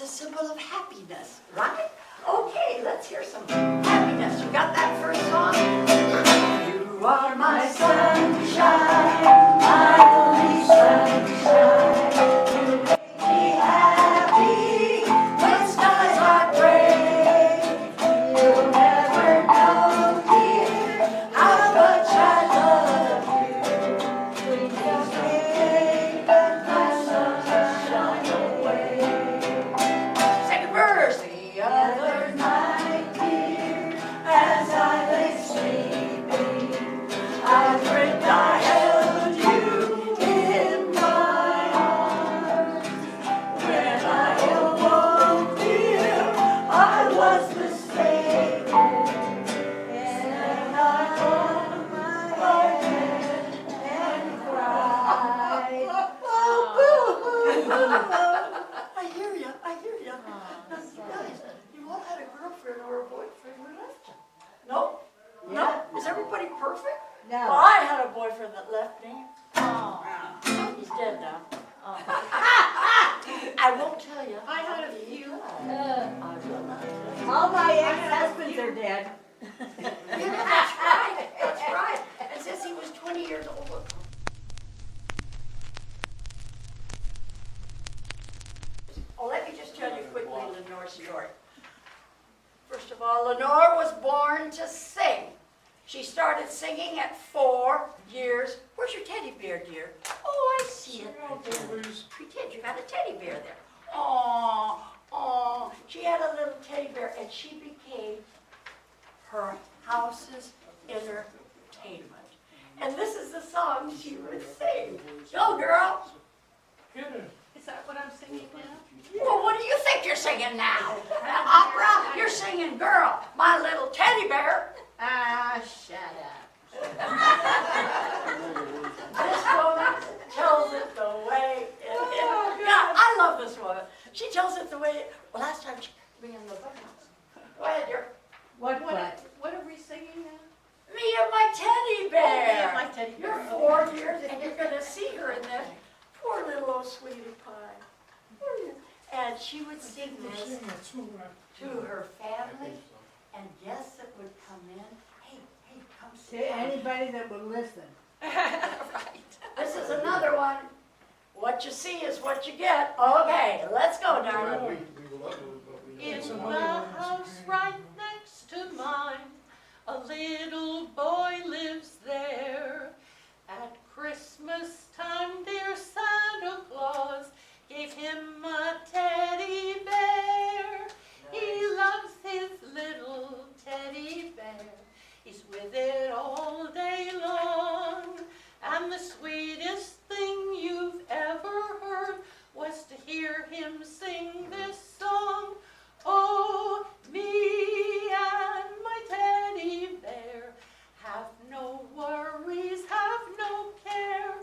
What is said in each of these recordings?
a symbol of happiness, right? Okay, let's hear some happiness. You got that first song? You are my sunshine, my only sunshine. You make me happy when skies are gray. You'll never know, dear, how much I love you. Please don't take my sunshine away. Second verse. The other night, dear, as I lay sleeping, I dreamt I held you in my arms. When I awoke, dear, I was mistaken, and I hung my head and cried. I hear you, I hear you. Guys, you all had a girlfriend or a boyfriend who left you. No? No? Is everybody perfect? No. Well, I had a boyfriend that left me. Oh, he's dead now. Oh. I won't tell you. I had a few. I will not tell you. All my ex-husbands are dead. Yeah, that's right. That's right. And since he was 20 years old. Oh, let me just tell you quickly Lenore's story. First of all, Lenore was born to sing. She started singing at 4 years. Where's your teddy bear, dear? Oh, I see it. Pretend you got a teddy bear there. Oh, oh. She had a little teddy bear, and she became her house's entertainment. And this is the song she would sing. Go, girl. Is that what I'm singing now? Well, what do you think you're singing now? Opera? You're singing Girl, My Little Teddy Bear. Ah, shut up. This woman tells it the way it is. Yeah, I love this woman. She tells it the way well, last time she took me in the butthouse. Go ahead, dear. What? What are we singing now? Me and my teddy bear. Oh, me and my teddy bear. You're 4 years, and you're going to see her in this. Poor little old sweetie pie. And she would sing this to her family, and guests that would come in. Hey, come sit To down. anybody that would listen. Right. This is another one. What you see is what you get. Okay, let's go, darling. In the house right next to mine, a little boy lives there. At Christmas time, dear Santa Claus gave him a teddy bear. He loves his little teddy bear. He's with it all day long. And the sweetest thing you've ever heard was to hear him sing this song. Oh, me and my teddy bear have no worries, have no care.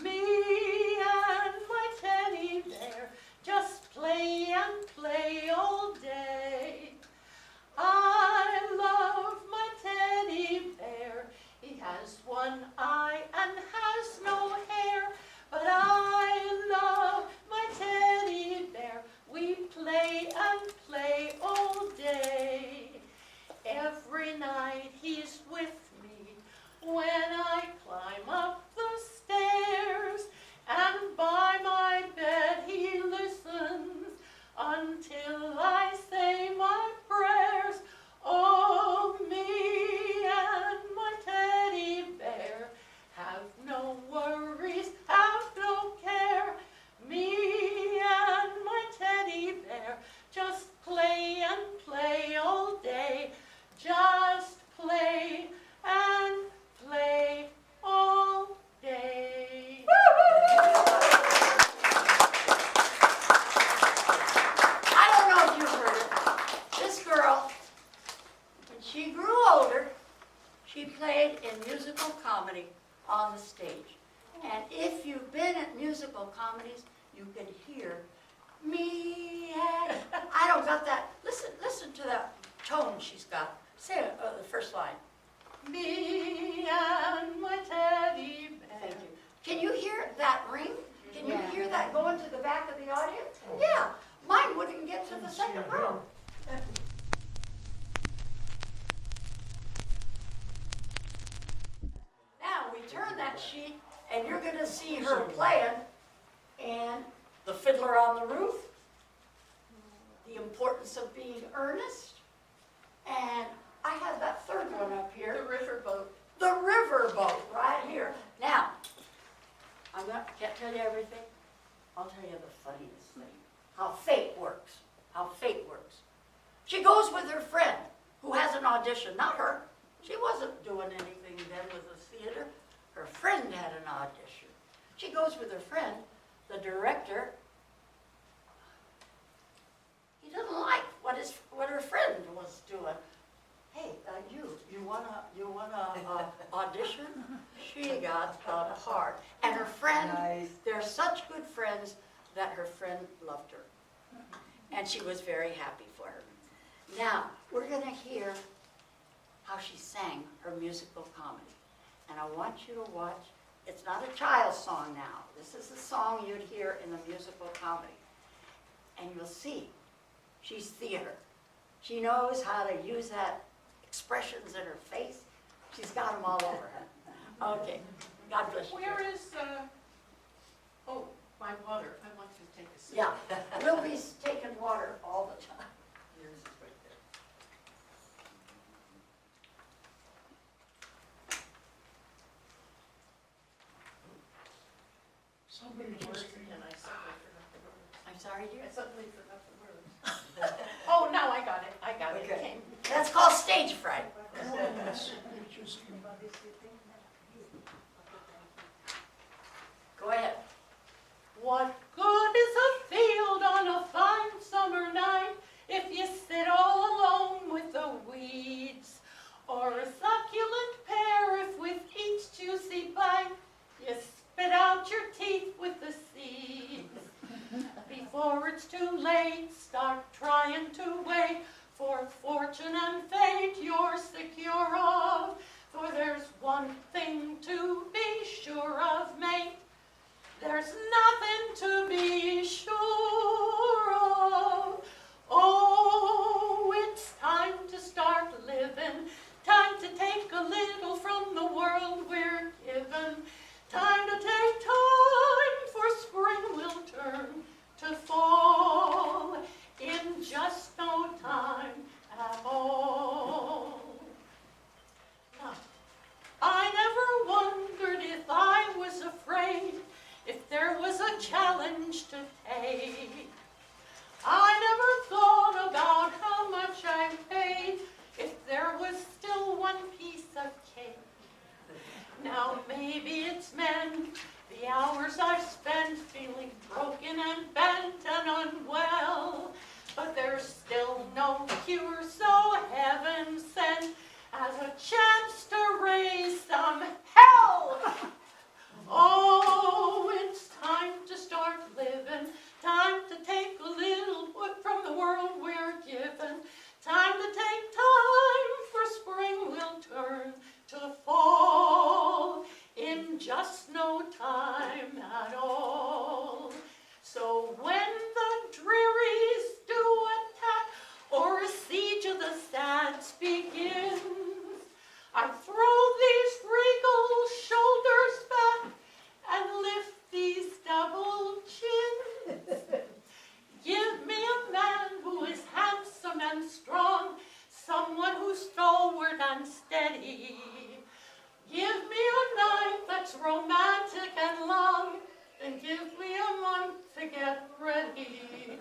Me and my teddy bear just play and play all day. I love my teddy bear. He has one eye and has no hair. But I love my teddy bear. We play and play all day. Every night he's with me when I climb up the stairs. And by my bed he listens until I say my prayers. Oh, me and my teddy bear have no worries, have no care. Me and my teddy bear just play and play all day. Just play and play all day. I don't know if you heard it. This girl, when she grew older, she played in musical comedy on the stage. And if you've been at musical comedies, you can hear me and I don't got that. Listen to that tone she's got. Say the first line. Me and my teddy bear. Thank you. Can you hear that ring? Can you hear that going to the back of the audience? Yeah. Mine wouldn't get to the second row. Now, we turn that sheet, and you're gonna see her playing, and the Fiddler on the Roof, the importance of being earnest, and I have that third one up here. The riverboat. The riverboat, right here. Now, can't tell you everything. I'll tell you the funniest thing. How fate works. How fate works. She goes with her friend who has an audition, not her. She wasn't doing anything then with the theater. Her friend had an audition. She goes with her friend. The director, he didn't like what her friend was doing. Hey, you wanna audition? She got the part. And her friend, they're such good friends that her friend loved her. And she was very happy for her. Now, we're gonna hear how she sang her musical comedy. And I want you to watch, it's not a child's song now. This is the song you'd hear in a musical comedy. And you'll see, she's theater. She knows how to use that expressions in her face. She's got them all over her. Okay, God bless you. Where is, oh, my water. I want to take a sip. Yeah, we'll be taking water all the time. Yours is right there. Somebody just, and I suddenly forgot the words. I'm sorry, dear? I suddenly forgot the words. Oh, now I got it. I got it. It Okay. came. That's called stage fright. Go ahead. What good is a field on a fine summer night if you sit all alone with the weeds? Or a succulent pear if with each juicy bite you spit out your teeth with the seeds? Before it's too late, start trying to wait for fortune and fate you're secure of. For there's one thing to be sure of, mate. There's nothing to be sure of. Oh, it's time to start living. Time to take a little from the world we're given. Time to take time, for spring will turn to fall in just no time at all. Now, I never wondered if I was afraid, if there was a challenge to take. I never thought about how much I paid, if there was still one piece of cake. Now maybe it's meant the hours I've spent feeling broken and bent and unwell, but there's still no cure so heaven sent as a chance to raise some hell. Oh, it's time to start living, time to take a little from the world we're given, time to take time, for spring will turn to fall in just no time at all. So when the drearies do attack, or a siege of the sads begins, I throw these regal shoulders back and lift these double chins. Give me a man who is handsome and strong, someone who's stalwart and steady. Give me a night that's romantic and long, and give me a month to get ready.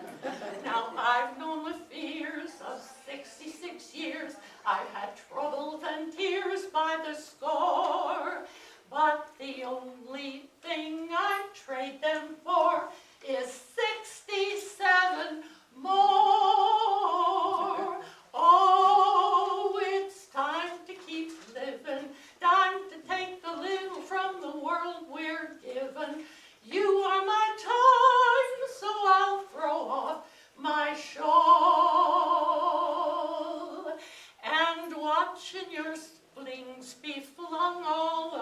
Now I've known the fears of 66 years, I've had troubles and tears by the score, but the only thing I'd trade them for is 67 more. Oh, it's time to keep living, time to take a little from the world we're given. You are my time, so I'll throw off my shawl, and watching your splings be flung all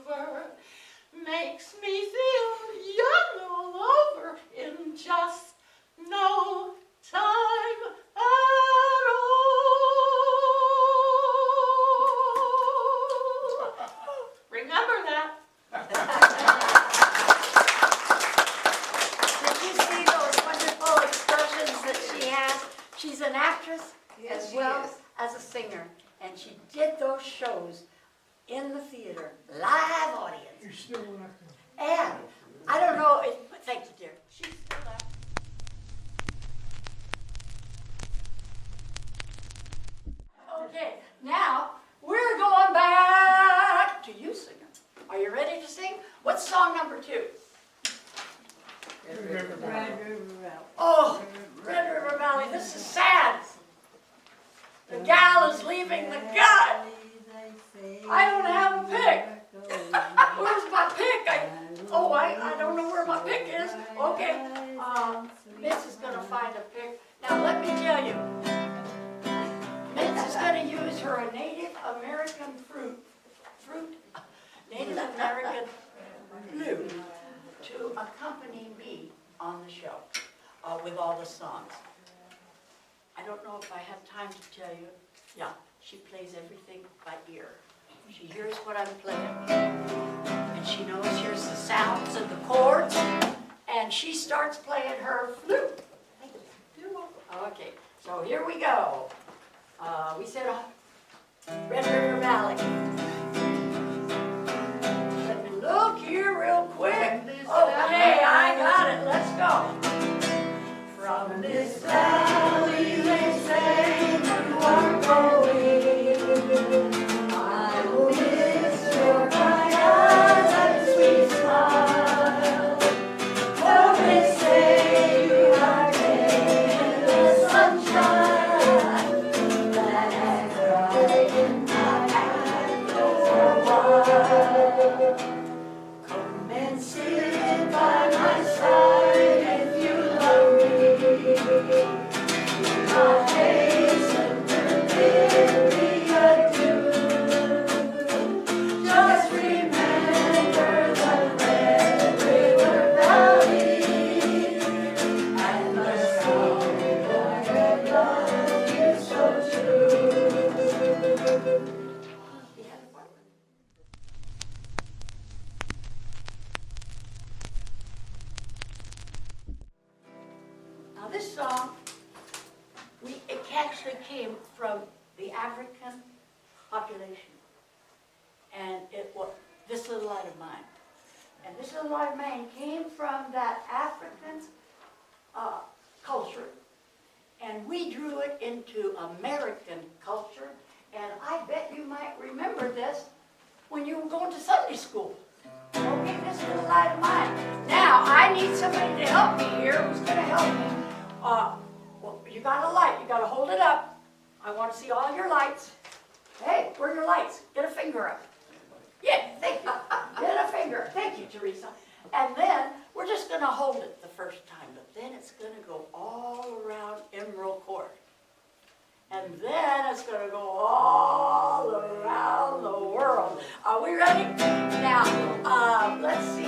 over makes me feel young all over in just no those shows in the theater, live audience. You're still elected. And I don't know, thank you, dear. She's still left. Okay, now we're going back to you singing. Are you ready to sing? What's song number 2? Red River Valley. Oh, Red River Valley, this is sad. The gal is leaving the gut. I don't have a pick. Where's my pick? I don't know where my pick is. Okay, Miss is gonna find a pick. Now let me tell you, Miss is gonna use her Native American Native American flute to accompany me on the show with all the songs. I don't know if I have time to tell you. Yeah, she plays everything by ear. She hears what I'm playing, and she knows here's the sounds and the chords, and she starts playing her flute. Okay, so here we go. We said Red River Valley. Let me look here real quick. Okay, I got it. Let's go. From this valley they say you are going. I will miss your bright eyes and sweet smile. For they say you are in the sunshine that has brightened my path for a while. Come and sit by my side if you love me. My face and bid me adieu. Just remember the Red River Valley and the song that loved you so true. Now this song, it actually came from the African population. And it was This Little Light of Mine. And This Little Light of Mine came from that African culture. And we drew it into American culture. And I bet you might remember this when you were going to Sunday school. Okay, This Little Light of Mine. Now, I need somebody to help me here. Who's going to help me? Well, you got a light. You got to hold it up. I want to see all your lights. Hey, where are your lights? Get a finger up. Yeah, thank you. Get a finger. Thank you, Teresa. And then we're just going to hold it the first time, but then it's going to go all around Emerald Court. And then it's going to go all around the world. Are we ready? Now, let's see.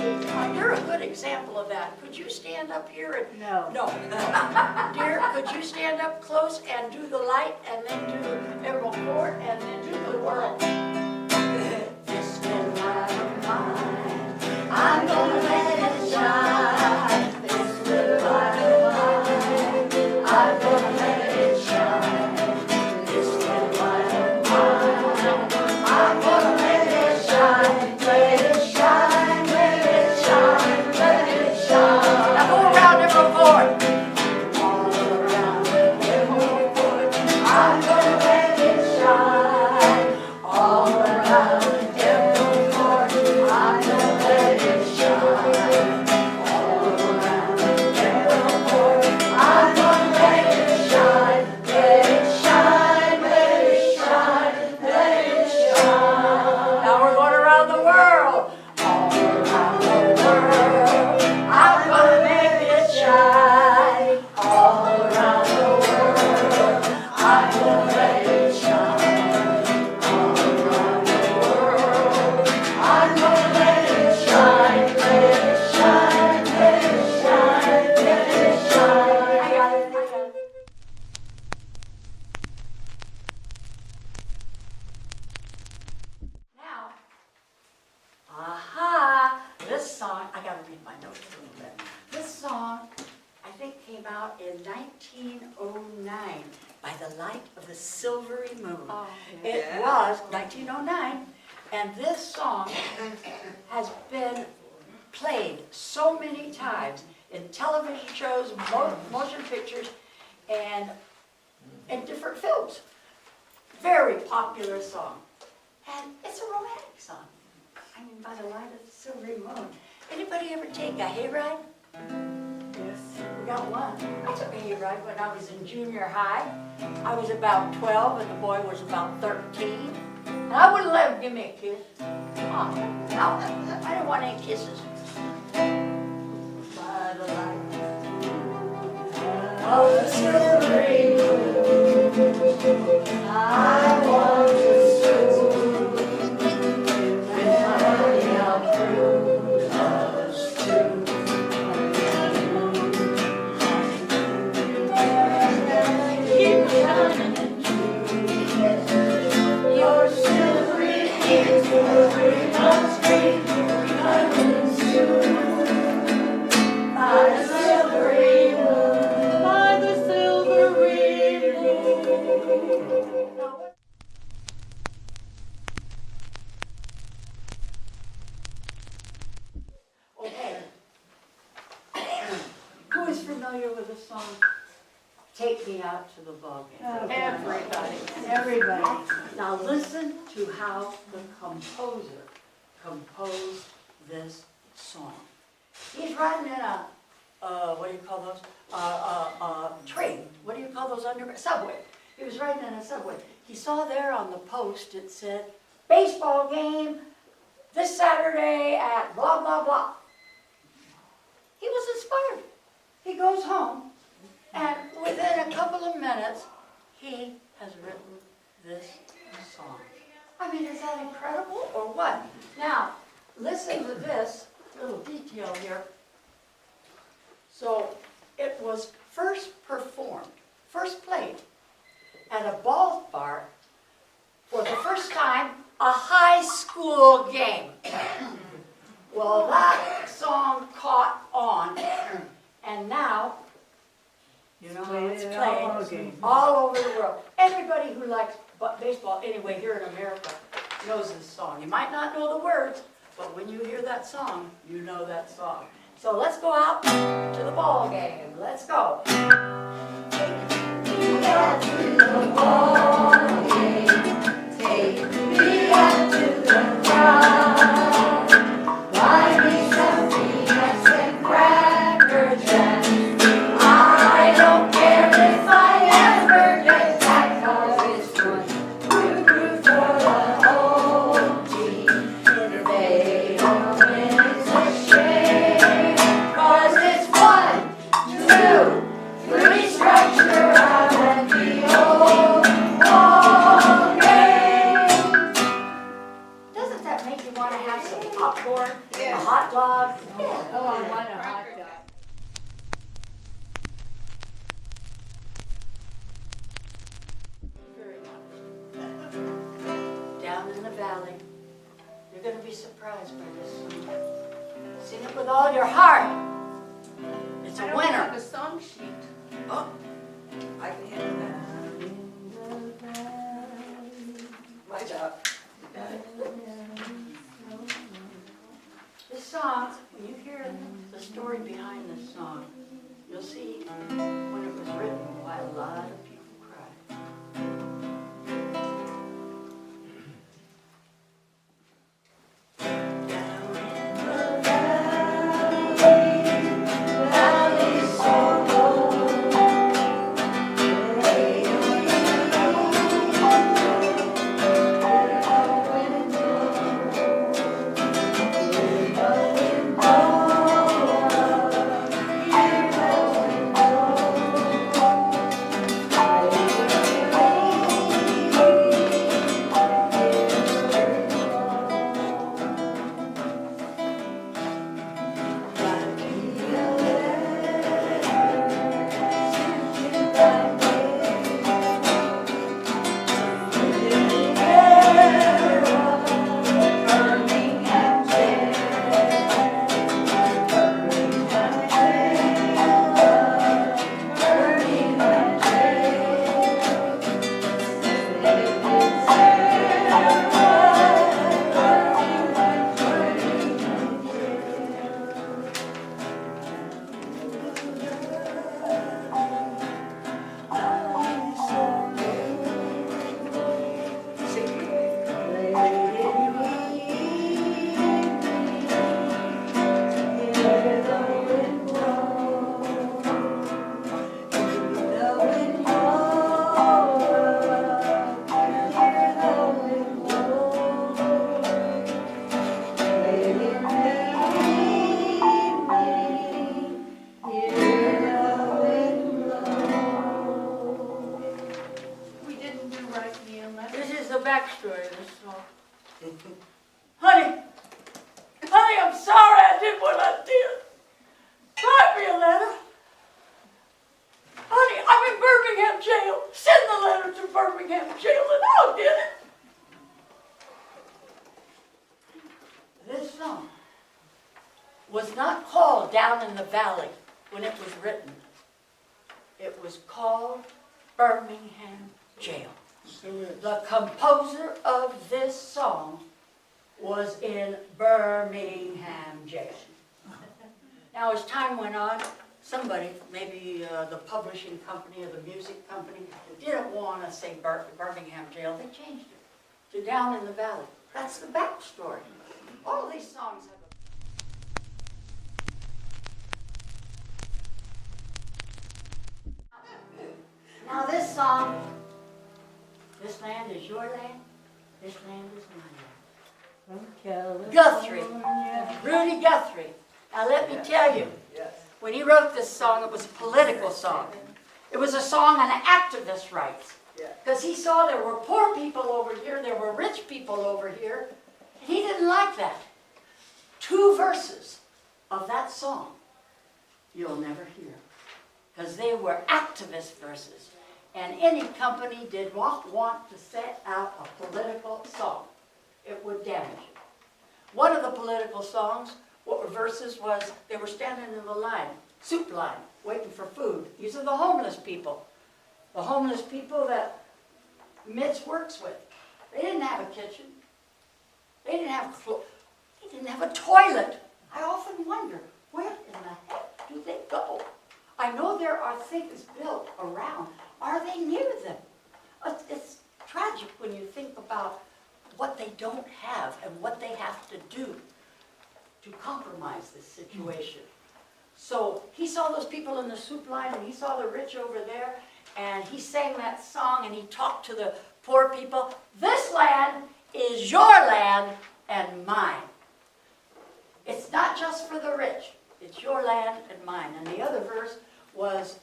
You're a good example of that. Could you stand up here and... No. No. Dear, could you stand up close and do the light, and then do Emerald Court, and then do the world? This little light of mine, I'm gonna let it shine. This little light of mine, I'm gonna let it shine. This little light of mine, I'm gonna let it shine. Let it shine, let it shine, let it shine. Now go around Emerald Court. All around Emerald Court, I'm gonna let it shine. All around Emerald Court, I'm gonna let it shine. All around Emerald Court, I'm gonna let it shine. Let it shine, let it shine, let it shine. Now we're going around the world. All around the world, I'm gonna make it shine. All around the world, I'm gonna let it shine. All around the world, I'm gonna let it shine. Let it shine, let it shine, let it shine. I got it, I got it. Now, this song, I gotta read my notes a little bit. This song, I think think came out in 1909 by the light of the silvery moon. Oh, It was 1909, and this song has been played so many times in television shows, motion pictures, and in different films. Very popular song. And it's a romantic song. I mean, by the light of the silvery moon. Anybody ever take a hayride? Yes. We got one. I took a hayride when I was in junior high. I was about 12 and the boy was about 13. And I wouldn't let him give me a kiss. Oh, no, I didn't want any kisses. By the light of the silvery moon, I want to swoon with honey out through us two. Keep shining into your silvery tears will bring us free, coming soon. By the silvery moon, by the silvery moon. Okay. Who is familiar with the song "Take Me Out to the Ball Game"? Oh, Everybody. Everybody. Now listen to how the composer composed this song. He's riding in a, what do you call those? Train. What do you call those subway. He was riding in a subway. He saw there on the post it said, baseball game this Saturday at blah, blah, blah. He was inspired. He goes home, and within a couple of minutes, he has written this song. I mean, is that incredible or what? Now, listen to this little detail here. So, it was first performed, first played at a ballpark for the first time, a high school game. Well, that song caught on, and now, you know how it's played all over the world. Everybody who likes baseball, anyway, here in America, knows this song. You might not know the words, but when you hear that song, you know that song. So let's go out to the ball game. Let's go. Take me out to the ball game. Take me out to the crowd. Buy me some peanuts and crackers and I don't care if I ever get back, 'cause it's good to root for the whole team. If they don't win, it's a shame, 'cause it's 1, 2, 3 strikes, you're out at the old ball game. Doesn't that make you want to have some popcorn, a hot dog? Yeah. Oh, I want a hot dog. Very much. Down in the valley, you're going to be surprised by this song. Sing it with all your heart. It's a I don't winner. have a song sheet. Oh, I can handle that. my job. This song, when you hear the story behind this song, you'll see when it was written why a lot of people cried. Honey, I'm sorry I did what I did. Write me a letter. Honey, I'm in Birmingham jail. Send the letter to Birmingham jail and I'll get it. This song was not called Down in the Valley when it was written. It was called Birmingham Jail. The composer of this song was in Birmingham Jail. Now, as time went on, somebody, maybe the publishing company or the music company, didn't want to say Birmingham Jail. They changed it to Down in the Valley. That's the backstory. All these songs have a... Now this song, this land is your land, this land is my land. From California. Guthrie, Rudy Guthrie. Now let me tell you, when he wrote this song, it was a political song. It was a song on activist rights. Because he saw there were poor people over here, there were rich people over here, and he didn't like that. 2 verses of that song you'll never hear. Because they were activist verses. And any company did not want to set out a political song. It would damage it. One of the political songs, what were verses was, they were standing in the line, soup line, waiting for food. These are the homeless people. The homeless people that Mitch works with. They didn't have a kitchen. They didn't have they didn't have a toilet. I often wonder, where in the heck do they go? I know there are things built around. Are they near them? It's tragic when you think about what they don't have and what they have to do to compromise this situation. So he saw those people in the soup line and he saw the rich over there and he sang that song and he talked to the poor people. This land is your land and mine. It's not just for the rich. It's your land and mine. And the other verse was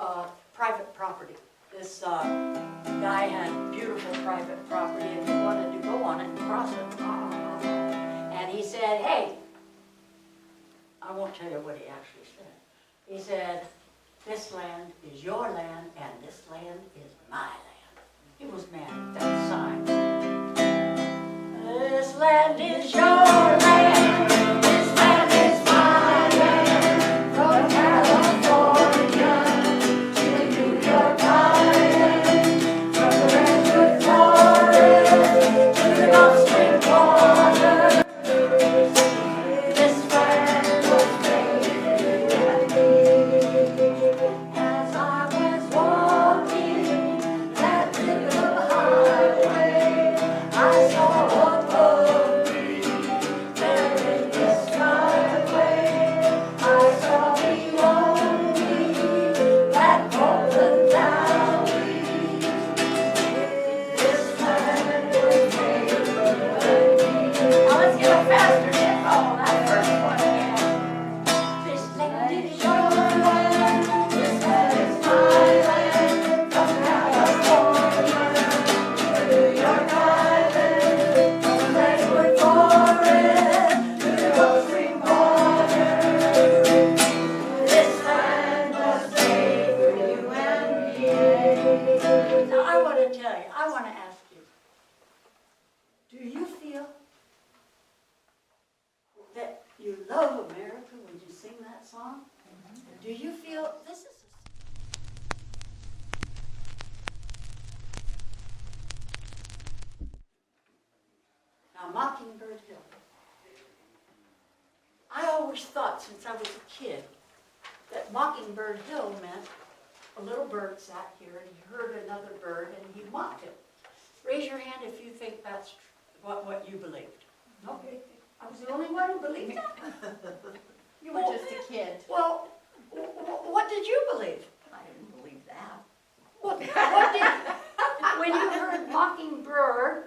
private property. This guy had beautiful private property and he wanted to go on it and cross it. And he said, hey, I won't tell you what he actually said. He said, this land is your land and this land is my land. He was mad at that sign. This land is your land. This land is my land. From California to New York Island. From the redwood forest to the Gulf Stream water. This land was made for you and me. As I was walking that little highway, I saw above me, there in the skyway, I saw beyond me that golden valley. This land was made for me. Now let's get a faster hit. Oh, that first one again. This land is your land. This land is my land. From California to New York Island. From the redwood forest to the Gulf Stream water. This land was made for you and me. Now I want to tell you, I want to ask you, do you feel that you love America when you sing that song? Do you feel this is now Mockingbird Hill? I always thought since I was a kid that Mockingbird Hill meant a little bird sat here and he heard another bird and he mocked it. Raise your hand if you think that's what you believed. Okay, I was the only one who believed that. You were just a kid. Well, what did you believe? I didn't believe that. What did, when you heard mockingbird,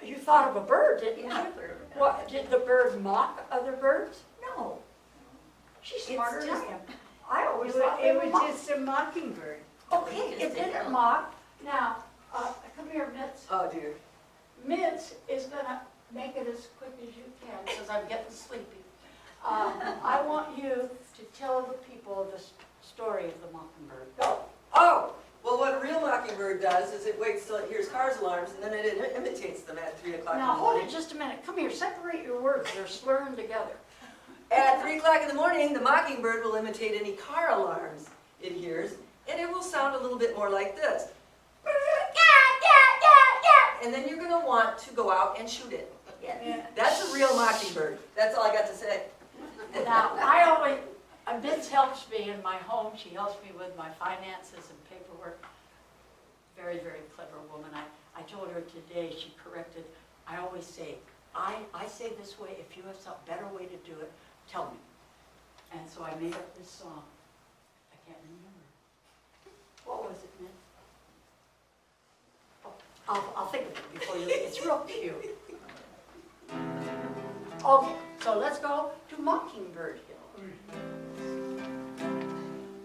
you thought of a bird, didn't you? Yeah, I've heard of that. What, did the bird mock other birds? No. She's smarter than just- I am. I always It thought they was were mock. just a mockingbird. Okay, it didn't mock. Now, come here, Mitz. Oh, dear. Mitz is gonna make it as quick as you can, because I'm getting sleepy. I want you to tell the people the story of the mockingbird. Go. Oh, well, what a real mockingbird does is it waits till it hears cars alarms, and then it imitates them at 3 o'clock in Now, the hold morning. it just a minute. Come here, separate your words. They're slurring together. At 3 o'clock in the morning, the mockingbird will imitate any car alarms it hears, and it will sound a little bit more like this. And then you're going to want to go out and shoot it. That's a real mockingbird. That's all I got to say. Now, Mitz helps me in my home. She helps me with my finances and paperwork. Very, very clever woman. I told her today, she corrected, I always say, I say this way, if you have some better way to do it, tell me. And so I made up this song. I can't remember. What was it, Mitz? Oh, I'll think of it before you leave. It's real cute. Okay, so let's go to Mockingbird Hill.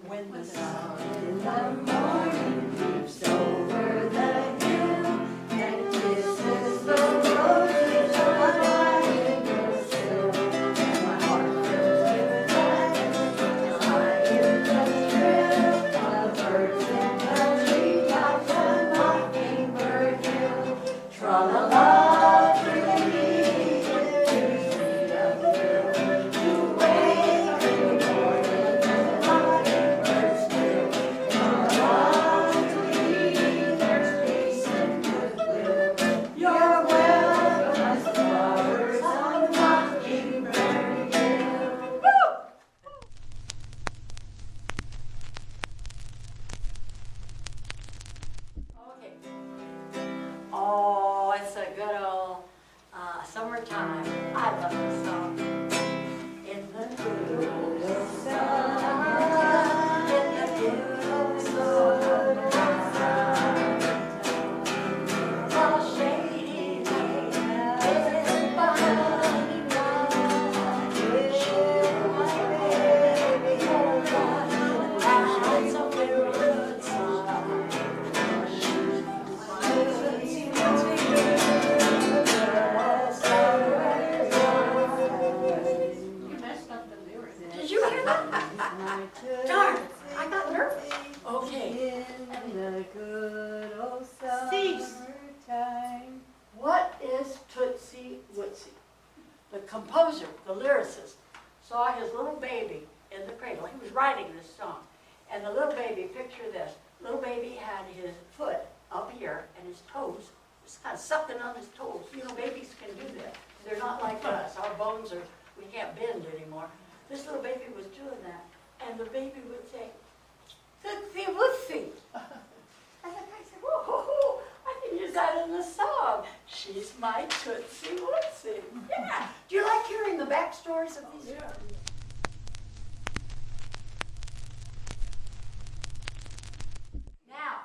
When the Sun in the morning creeps over the hill and kisses the roses on my windowsill, my heart fills with gladness as I hear the trill of birds in the treetops of Mockingbird Hill. Tra-la-la, pretty, to sing a thrill, to wake in the morning and mockingbirds trill. Tra-la-la, sweet, there's peace and goodwill. You're welcome as the flowers on Mockingbird Hill. Okay. Oh, it's a good old summertime. I love this song. In the good old sun, in the good old summertime, a shady lane is behind me. She'll my baby hold on, that's a very good song. You messed up the lyrics. Did you hear that? Darn, I got nervous. Okay, In the good old Cease. summertime. what is Tootsie Wootsie? The composer, the lyricist, saw his little baby in the cradle. He was writing this song. And the little baby, picture this, little baby had his foot up here and his toes, was kind of sucking on his toes. You know, babies can do that. They're not like us. Our bones are, we can't bend anymore. This little baby was doing that. And the baby would say, Tootsie Wootsie. And the guy said, whoa, I can use that in the song. She's my Tootsie Wootsie. Yeah. Do you like hearing the backstories of these? Yeah. Now,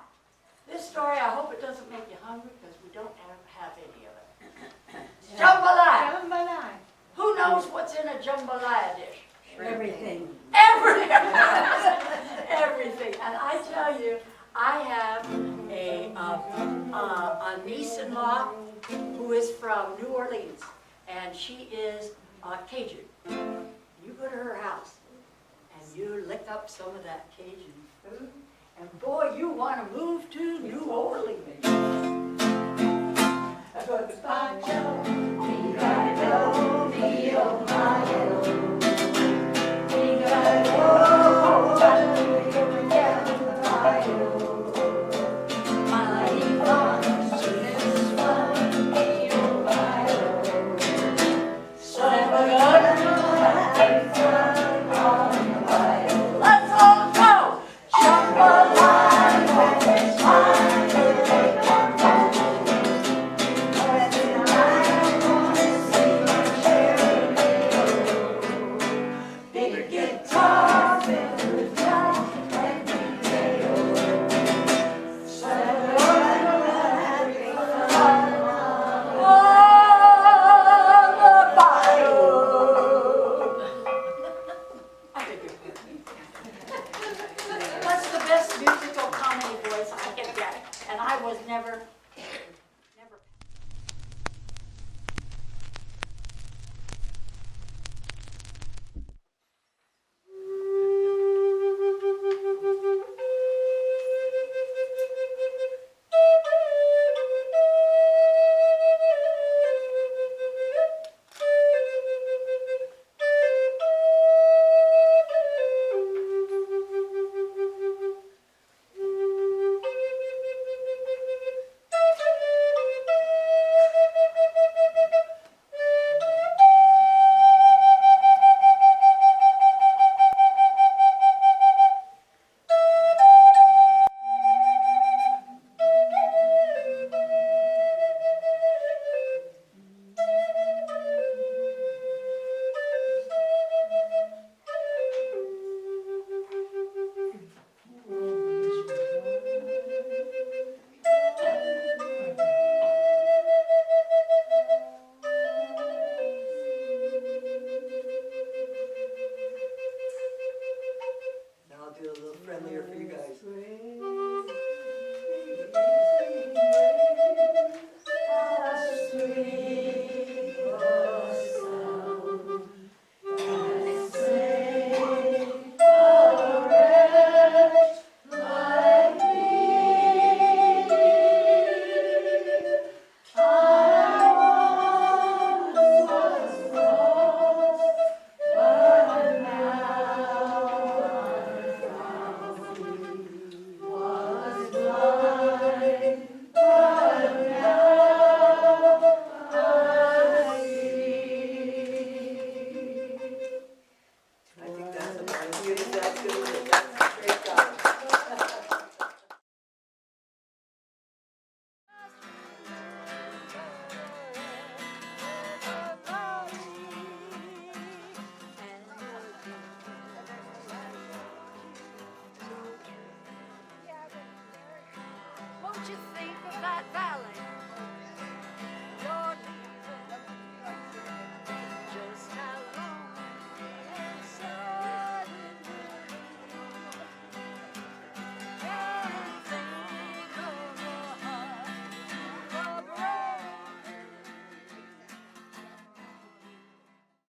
this story, I hope it doesn't make you hungry because we don't have any of it. Jambalaya. Jambalaya. Who knows what's in a jambalaya dish? Everything. Everything. Everything. And I tell you, I have a niece-in-law who is from New Orleans, and she is Cajun. You go to her house, and you lick up some of that Cajun food, and boy, you want to move to New Orleans. Goodbye, Joe.